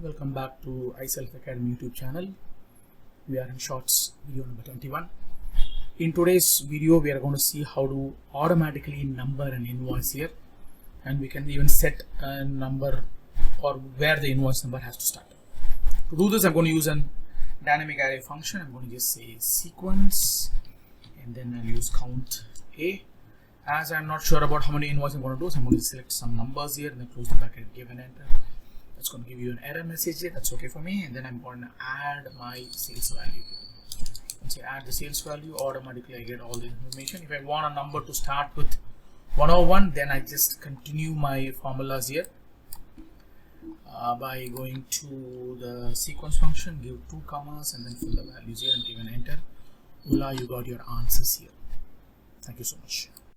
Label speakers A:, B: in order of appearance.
A: Welcome back to iSelf Academy YouTube channel. We are in shorts video number 21. In today's video we are going to see how to automatically number an invoice here, and we can even set a number or where the invoice number has to start. To do this, I'm going to use a dynamic array function. I'm going to just say sequence and then I'll use count A. As I'm not sure about how many invoices I'm going to do, so I'm going to select some numbers here and then close the bracket and give an enter. That's going to give you an error message here. That's okay for me. And then I'm going to add my sales value here. Once I add the sales value, automatically I get all the information. If I want a number to start with 101, then I just continue my formulas here by going to the sequence function, give 2 commas and then fill the values here and give an enter. Voila, you got your answers here. Thank you so much.